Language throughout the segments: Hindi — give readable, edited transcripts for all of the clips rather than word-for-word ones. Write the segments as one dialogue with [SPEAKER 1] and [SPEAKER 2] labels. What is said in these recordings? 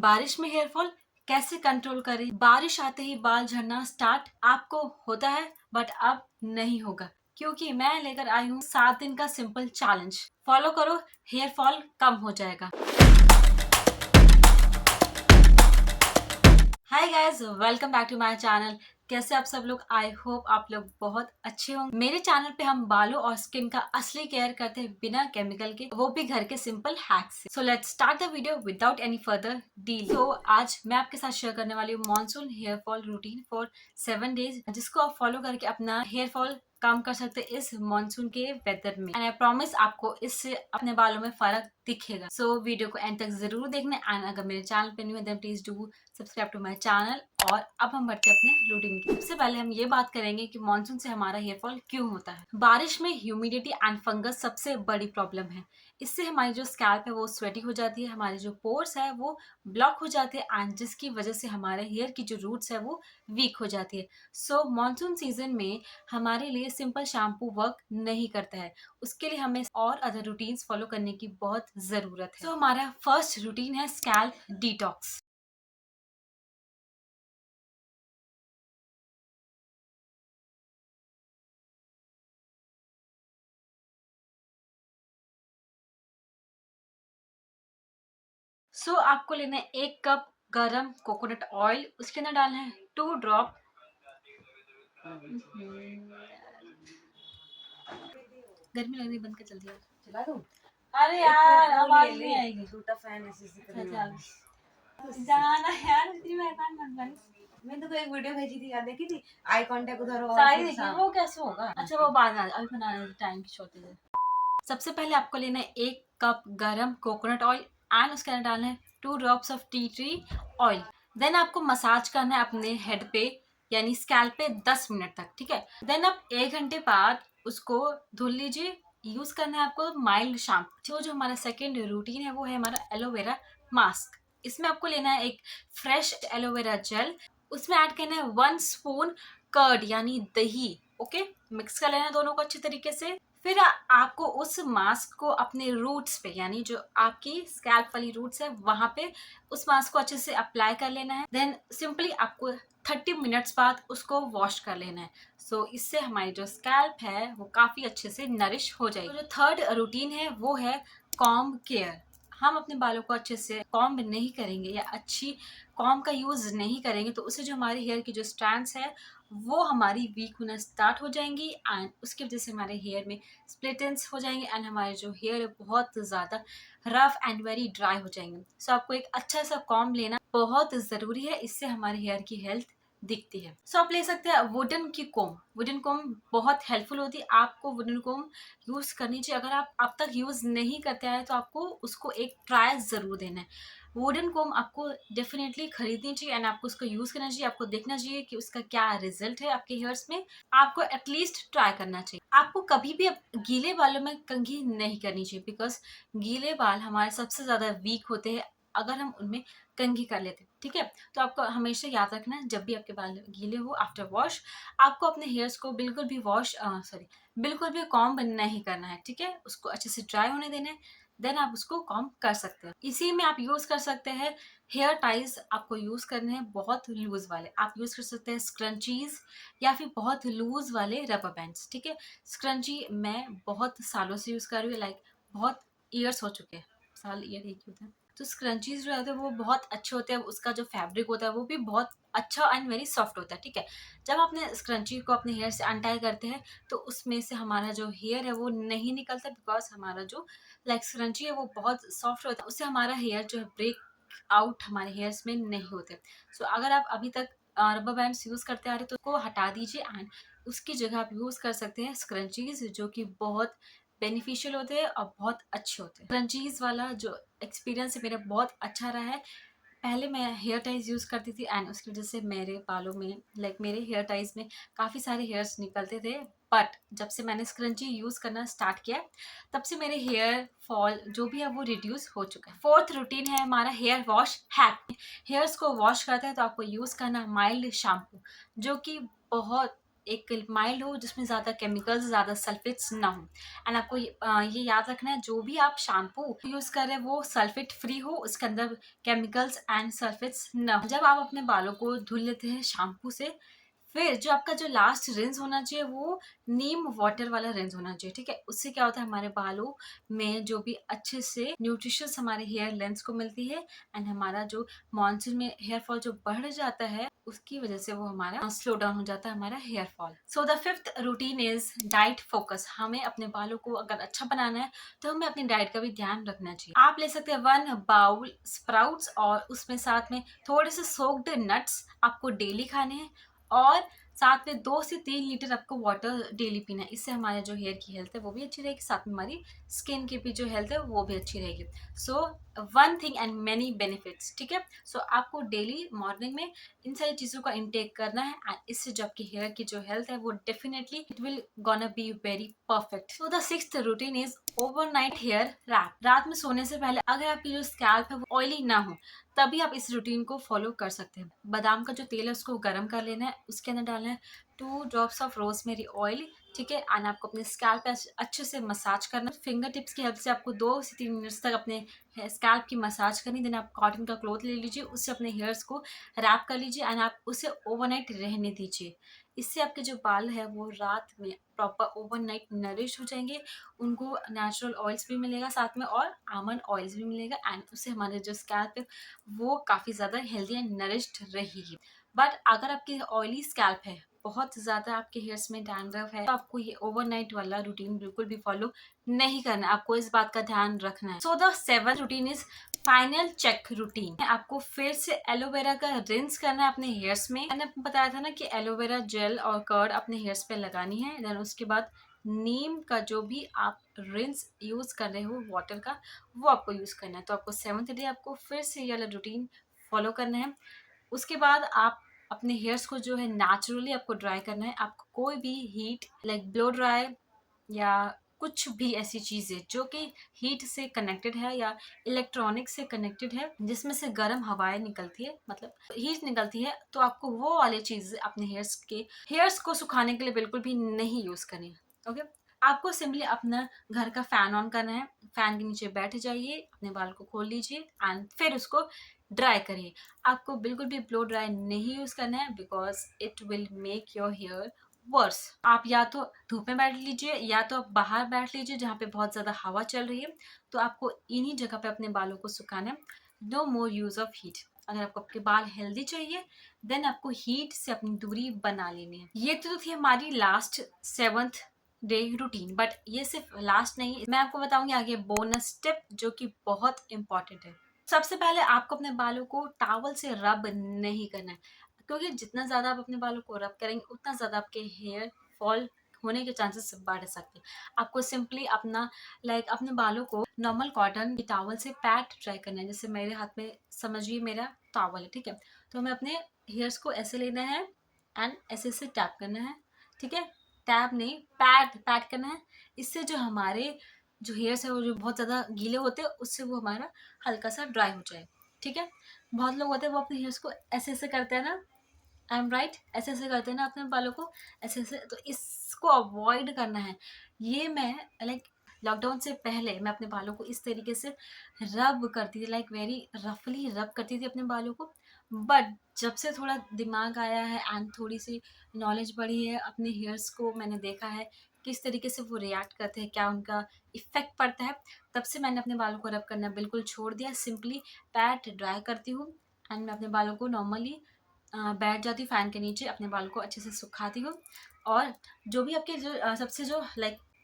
[SPEAKER 1] बारिश में हेयर फॉल कैसे कंट्रोल करें। बारिश आते ही बाल झड़ना स्टार्ट आपको होता है, बट अब नहीं होगा, क्योंकि मैं लेकर आई हूँ 7 दिन का सिंपल चैलेंज। फॉलो करो, हेयर फॉल कम हो जाएगा। Hi guys, welcome back to my channel. कैसे आप सब लोग? आई होप आप लोग बहुत अच्छे होंगे। मेरे चैनल पे हम बालों और स्किन का असली केयर करते हैं, बिना केमिकल के, वो भी घर के सिंपल हैक्स से। So let's start the video without any further deal. So आज मैं आपके साथ शेयर करने वाली हूँ monsoon hair fall routine for 7 days, जिसको आप फॉलो करके अपना हेयर फॉल काम कर सकते हैं इस मॉनसून के वेदर में। एंड आई प्रॉमिस आपको इससे अपने बालों में फर्क दिखेगा। सो वीडियो को एंड तक जरूर देखना। एंड अगर मेरे चैनल पे न्यू है then please do subscribe to my channel. और अब हम बढ़ते हैं अपने रूटीन की। सबसे पहले हम ये बात करेंगे कि मॉनसून से हमारा हेयर फॉल क्यों होता है। बारिश में ह्यूमिडिटी एंड फंगस सबसे बड़ी प्रॉब्लम है। इससे हमारी जो स्कैल्प है वो स्वेटी हो जाती है, हमारे जो पोर्स है वो ब्लॉक हो जाते हैं, एंड जिसकी वजह से हमारे हेयर की जो रूट्स है वो वीक हो जाती है। सो मॉनसून सीजन में हमारे लिए सिंपल शैम्पू वर्क नहीं करता है। उसके लिए हमें और अदर रूटीन्स फॉलो करने की बहुत जरूरत है। तो हमारा फर्स्ट रूटीन है स्कैल्प डिटॉक्स। आपको लेना है 1 कप गरम कोकोनट ऑयल। उसके अंदर डालना है 2 ड्रॉप। गर्मी लगनी बंद कर जल्दी यार।
[SPEAKER 2] चला दूं?
[SPEAKER 1] अरे
[SPEAKER 2] एक
[SPEAKER 1] यार
[SPEAKER 2] वो
[SPEAKER 1] आवाज
[SPEAKER 2] ले
[SPEAKER 1] नहीं
[SPEAKER 2] ले
[SPEAKER 1] आएगी।
[SPEAKER 2] छोटा फैन ऐसे करना है।
[SPEAKER 1] जाना यार, इतनी मेहरबान मत बन।
[SPEAKER 2] मैंने तो एक वीडियो भेजी थी, याद देखी थी? आई कांटेक्ट उधर और
[SPEAKER 1] सारी
[SPEAKER 2] फिर
[SPEAKER 1] देखिए,
[SPEAKER 2] साम
[SPEAKER 1] वो कैसे होगा? अच्छा वो बाद में, अभी बनाने टाइम की शॉर्टेज है। सबसे पहले आपको लेना है 1 कप गरम कोकोनट ऑयल, एंड उसके अंदर डालना है 2 drops of tea tree oil. Then आपको मसाज करना है अपने हेड पे, यानी स्कैल्प पे 10 मिनट तक, ठीक है। देन आप 1 घंटे बाद उसको धुल लीजिए। यूज करना है आपको माइल्ड शैम्पू। जो हमारा सेकेंड रूटीन है वो है हमारा एलोवेरा मास्क। इसमें आपको लेना है एक फ्रेश एलोवेरा जेल। उसमें ऐड करना है 1 स्पून कर्ड यानी दही। ओके, मिक्स कर लेना है दोनों को अच्छे तरीके से। फिर आपको उस मास्क को अपने रूट्स पे, यानी जो आपकी स्कैल्प वाली रूट्स है वहां पे उस मास्क को अच्छे से अप्लाई कर लेना है। देन सिंपली आपको 30 मिनट्स बाद उसको वॉश कर लेना है। इससे हमारी जो स्कैल्प है वो काफी अच्छे से नरिश हो जाएगी। जो थर्ड रूटीन है वो है कॉम्ब केयर। हम अपने बालों को अच्छे से कॉम्ब नहीं करेंगे या अच्छी कॉम्ब का यूज नहीं करेंगे तो उससे जो हमारे हेयर की जो स्ट्रैंड्स है वो हमारी वीक होना स्टार्ट हो जाएंगी, एंड उसकी वजह से हमारे हेयर में स्प्लिटेंस हो जाएंगे, एंड हमारे जो हेयर है बहुत ज़्यादा रफ एंड वेरी ड्राई हो जाएंगे। आपको एक अच्छा सा कॉम्ब लेना बहुत ज़रूरी है, इससे हमारे हेयर की हेल्थ दिखती है। आप ले सकते हैं वुडन की कोम। वुडन कोम बहुत हेल्पफुल होती है। आपको वुडन कोम यूज़ करनी चाहिए। अगर आप अब तक यूज़ नहीं करते आए तो आपको उसको एक ट्राई ज़रूर देना है। वुडन कोम आपको डेफिनेटली खरीदनी चाहिए, एंड आपको उसको यूज करना चाहिए। आपको देखना चाहिए कि उसका क्या रिजल्ट है आपके हेयर्स में। आपको एटलीस्ट ट्राई करना चाहिए। आपको कभी भी गीले बालों में कंघी नहीं करनी चाहिए, बिकॉज गीले बाल हमारे सबसे ज्यादा वीक होते हैं अगर हम उनमें कंघी कर लेते हैं, ठीक है। तो आपको हमेशा याद रखना है, जब भी आपके बाल गीले हो आफ्टर वॉश, आपको अपने हेयर्स को बिल्कुल भी बिल्कुल भी कॉम्ब नहीं करना है, ठीक है। उसको अच्छे से ड्राई होने देना है, देन आप उसको कॉम्ब कर सकते हैं। इसी में आप यूज कर सकते हैं हेयर टाइज। आपको यूज करने हैं बहुत लूज वाले। आप यूज कर सकते हैं स्क्रंचीज या फिर बहुत लूज वाले रबर बैंड्स, ठीक है। स्क्रंची मैं बहुत सालों से यूज कर रही हूँ, लाइक बहुत ईयर्स हो चुके हैं। साल ईयर एक ही होता है। तो स्क्रंचीज जो होते हैं वो बहुत अच्छे होते हैं। उसका जो फैब्रिक होता है वो भी बहुत अच्छा एंड वेरी सॉफ्ट होता है, ठीक है। जब आपने स्क्रंची को अपने हेयर से अनटाई करते हैं तो उसमें से हमारा जो हेयर है वो नहीं निकलता, बिकॉज हमारा जो लाइक स्क्रंची है वो बहुत सॉफ्ट होता है। उससे हमारा हेयर जो है ब्रेक आउट हमारे हेयर्स में नहीं होते। अगर आप अभी तक रबर बैंड्स यूज करते आ रहे तो उसको हटा दीजिए, एंड उसकी जगह आप यूज कर सकते हैं स्क्रंचीज, जो कि बहुत बेनिफिशियल होते हैं और बहुत अच्छे होते हैं। स्क्रंचीज वाला जो एक्सपीरियंस है मेरा बहुत अच्छा रहा है। पहले मैं हेयर टाइज यूज़ करती थी, एंड उसकी वजह से मेरे बालों में लाइक मेरे हेयर टाइज में काफ़ी सारे हेयर्स निकलते थे। बट जब से मैंने स्क्रंची यूज़ करना स्टार्ट किया तब से मेरे हेयर फॉल जो भी है वो रिड्यूस हो चुका है। फोर्थ रूटीन है हमारा हेयर वॉश हैक। हेयर्स को वॉश करते हैं तो आपको यूज़ करना माइल्ड शैम्पू, जो कि बहुत एक माइल्ड हो जिसमें ज़्यादा केमिकल्स, ज़्यादा सल्फेट्स ना हो। एंड आपको ये याद रखना है, जो भी आप शैम्पू यूज़ कर रहे हैं वो सल्फेट फ्री हो, उसके अंदर केमिकल्स एंड सल्फेट्स ना हो। जब आप अपने बालों को धुल लेते हैं शैम्पू से, फिर जो आपका जो लास्ट रिंस होना चाहिए वो नीम वाटर वाला रिंस होना चाहिए, ठीक है। उससे क्या होता है, हमारे बालों में जो भी अच्छे से न्यूट्रिशंस हमारे हेयर लेंथ को मिलती है, एंड हमारा जो मॉनसून में हेयर फॉल जो बढ़ जाता है उसकी वजह से वो हमारा स्लो डाउन हो जाता है, हमारा hair fall. So the fifth routine is diet focus. हमें अपने बालों को अगर अच्छा बनाना है तो हमें अपनी डाइट का भी ध्यान रखना चाहिए। आप ले सकते हैं 1 बाउल स्प्राउट्स, और उसमें साथ में थोड़े से सोक्ड नट्स आपको डेली खाने हैं, और साथ में 2 से 3 लीटर आपको वाटर डेली पीना है। इससे हमारे जो हेयर की हेल्थ है वो भी अच्छी रहेगी, साथ में हमारी स्किन की भी जो हेल्थ है वो भी अच्छी रहेगी। So one thing and many benefits, ठीक है। सो आपको डेली मॉर्निंग में इन सारी चीज़ों का इंटेक करना है, एंड इससे जो आपकी हेयर की जो हेल्थ है वो definitely it will gonna be very perfect. So the sixth routine is overnight hair wrap. रात में सोने से पहले अगर आपकी जो स्कैल्प है वो ऑयली ना हो, तभी आप इस रूटीन को फॉलो कर सकते हैं। बादाम का जो तेल है उसको गर्म कर लेना है, उसके अंदर डालना है 2 ड्रॉप्स ऑफ रोजमेरी ऑयल, ठीक है। एंड आपको अपने स्कैल्प पे अच्छे से मसाज करना है। फिंगर टिप्स की हेल्प से आपको 2 से 3 मिनट्स तक अपने स्कैल्प की मसाज करनी। देन आप कॉटन का क्लॉथ ले लीजिए, उससे अपने हेयर्स को रैप कर लीजिए, एंड आप उसे ओवरनाइट रहने दीजिए। इससे आपके जो बाल है वो रात में प्रॉपर ओवरनाइट नरिश हो जाएंगे, उनको नेचुरल ऑयल्स भी मिलेगा साथ में, और आमंड ऑयल्स भी मिलेगा, एंड उससे हमारे जो स्कैल्प है वो काफ़ी ज़्यादा हेल्दी एंड नरिश्ड रहेगी। बट अगर आपकी ऑयली स्कैल्प है, बहुत ज़्यादा आपके हेयर्स में डैंड्रफ है, तो आपको ये ओवरनाइट वाला रूटीन बिल्कुल भी फॉलो नहीं करना है, आपको इस बात का ध्यान रखना है। So the 7th routine is final check routine. आपको फिर से एलोवेरा का रिंस करना है अपने हेयर्स में। मैंने आपको बताया था ना कि एलोवेरा जेल और कर्ड अपने हेयर्स पे लगानी है। देन उसके बाद नीम का जो भी आप रिंस यूज कर रहे हो वाटर का, वो आपको यूज करना है। तो आपको 7th डे आपको फिर से ये वाला रूटीन फॉलो करना है। उसके बाद आप अपने हेयर्स को जो है नेचुरली आपको ड्राई करना है। आपको कोई भी हीट लाइक ब्लो ड्राई या कुछ भी ऐसी चीज़ें जो कि हीट से कनेक्टेड है या इलेक्ट्रॉनिक से कनेक्टेड है, जिसमें से गर्म हवाएं निकलती है, मतलब हीट निकलती है, तो आपको वो वाली चीज़ें अपने हेयर्स को सुखाने के लिए बिल्कुल भी नहीं यूज़ करनी है। ओके, आपको सिंपली अपना घर का फैन ऑन करना है, फैन के नीचे बैठ जाइए, अपने बाल को खोल लीजिए एंड फिर उसको ड्राई करिए। आपको बिल्कुल भी ब्लो ड्राई नहीं यूज़ करना है, because it will make your hair worse. आप या तो धूप में बैठ लीजिए या तो आप बाहर बैठ लीजिए जहाँ पे बहुत ज़्यादा हवा चल रही है। तो आपको इन्हीं जगह पे अपने बालों को सुखाना है। No more use of heat. अगर आपको आपके बाल हेल्दी चाहिए, देन आपको हीट से अपनी दूरी बना लेनी है। ये तो थी हमारी last 7th day routine, but ये सिर्फ लास्ट नहीं, मैं आपको बताऊंगी आगे बोनस टिप जो कि बहुत इंपॉर्टेंट है। सबसे पहले आपको अपने बालों को टॉवल से रब नहीं करना है, क्योंकि जितना ज़्यादा आप अपने बालों को रब करेंगे उतना ज़्यादा आपके हेयर फॉल होने के चांसेस बढ़ सकते हैं। आपको सिंपली अपना अपने बालों को नॉर्मल कॉटन की टॉवल से पैट ट्राई करना है। जैसे मेरे हाथ में समझिए मेरा टॉवल है, ठीक है। तो हमें अपने हेयर्स को ऐसे लेना है एंड ऐसे ऐसे टैप करना है, ठीक है। टैप नहीं, पैट पैट करना है। इससे जो हमारे जो हेयर्स है वो जो बहुत ज़्यादा गीले होते हैं उससे वो हमारा हल्का सा ड्राई हो जाए, ठीक है। बहुत लोग होते हैं वो अपने हेयर्स को ऐसे ऐसे करते हैं ना, आई एम राइट, ऐसे ऐसे करते हैं ना अपने बालों को ऐसे ऐसे, तो इसको अवॉइड करना है। ये मैं लॉकडाउन से पहले मैं अपने बालों को इस तरीके से रब करती थी, वेरी रफली रब करती थी अपने बालों को। बट जब से थोड़ा दिमाग आया है एंड थोड़ी सी नॉलेज बढ़ी है, अपने हेयर्स को मैंने देखा है किस तरीके से वो रिएक्ट करते हैं, क्या उनका इफेक्ट पड़ता है, तब से मैंने अपने बालों को रब करना बिल्कुल छोड़ दिया। सिंपली पैट ड्राई करती हूँ एंड मैं अपने बालों को नॉर्मली बैठ जाती हूँ फैन के नीचे, अपने बाल को अच्छे से सुखाती हूँ। और जो भी आपके जो सबसे जो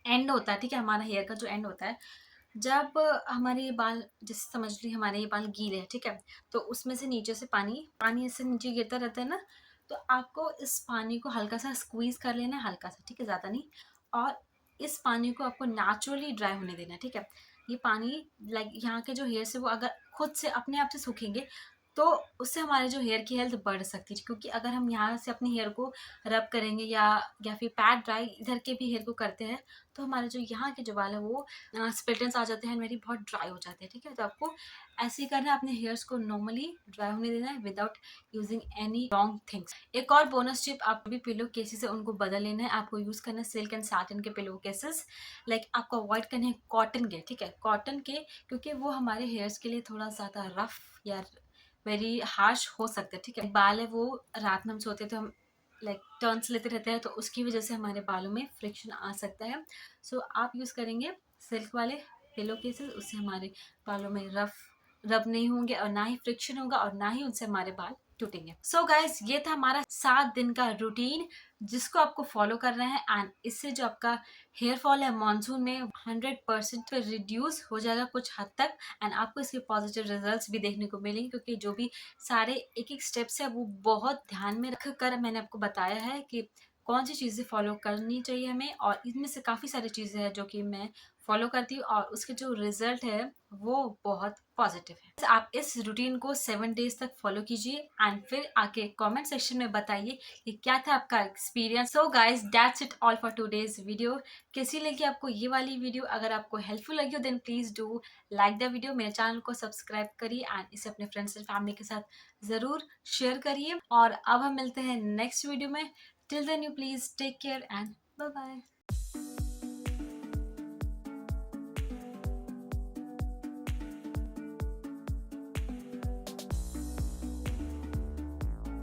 [SPEAKER 1] एंड होता है, ठीक है, हमारा हेयर का जो एंड होता है, जब हमारे ये बाल, जैसे समझ लीजिए हमारे ये बाल गीले हैं, ठीक है, तो उसमें से नीचे से पानी पानी ऐसे नीचे गिरता रहता है ना, तो आपको इस पानी को हल्का सा स्क्वीज कर लेना है, हल्का सा, ठीक है, ज़्यादा नहीं। और इस पानी को आपको नेचुरली ड्राई होने देना है, ठीक है। ये पानी यहाँ के जो हेयर्स है वो अगर खुद से अपने आप से सूखेंगे तो उससे हमारे जो हेयर की हेल्थ बढ़ सकती है, क्योंकि अगर हम यहाँ से अपने हेयर को रब करेंगे या फिर पैड ड्राई इधर के भी हेयर को करते हैं, तो हमारे जो यहाँ के जो बाल है वो स्प्लिटेंस आ जाते हैं, मेरी बहुत ड्राई हो जाते हैं। ठीक है, तो आपको ऐसे ही करना है, अपने हेयर्स को नॉर्मली ड्राई होने देना है without using any wrong things. एक और बोनस टिप, आप भी पिलो केसेस है उनको बदल लेना है। आपको यूज करना है सिल्क एंड सैटिन के पिलो केसेस। लाइक आपको अवॉइड करने हैं कॉटन के। ठीक है, कॉटन के, क्योंकि वो हमारे हेयर्स के लिए थोड़ा ज़्यादा रफ या वेरी हार्श हो सकते हैं। ठीक है, बाल है वो रात में हम सोते हैं तो हम लाइक टर्न्स लेते रहते हैं, तो उसकी वजह से हमारे बालों में फ्रिक्शन आ सकता है। सो आप यूज़ करेंगे सिल्क वाले पिलो केसेस, उससे हमारे बालों में रब नहीं होंगे और ना ही फ्रिक्शन होगा और ना ही उनसे हमारे बाल टूटेंगे। सो गाइज, ये था हमारा 7 दिन का रूटीन जिसको आपको फॉलो करना है, एंड इससे जो आपका हेयर फॉल है मानसून में 100% रिड्यूस हो जाएगा कुछ हद तक, एंड आपको इसके पॉजिटिव रिजल्ट्स भी देखने को मिलेंगे, क्योंकि जो भी सारे एक एक स्टेप्स है वो बहुत ध्यान में रख कर मैंने आपको बताया है कि कौन सी चीज़ें फॉलो करनी चाहिए हमें, और इनमें से काफ़ी सारी चीज़ें हैं जो कि मैं फॉलो करती हूँ और उसके जो रिजल्ट है वो बहुत पॉजिटिव है। आप इस रूटीन को 7 डेज तक फॉलो कीजिए एंड फिर आके कमेंट सेक्शन में बताइए कि क्या था आपका experience. So guys, that's it all for today's video. कैसी लगी आपको ये वाली वीडियो? अगर आपको हेल्पफुल लगी हो then please do like the video, मेरे चैनल को सब्सक्राइब करिए एंड इसे अपने फ्रेंड्स एंड फैमिली के साथ जरूर शेयर करिए। और अब हम मिलते हैं नेक्स्ट वीडियो में। Till then you please take care and bye bye.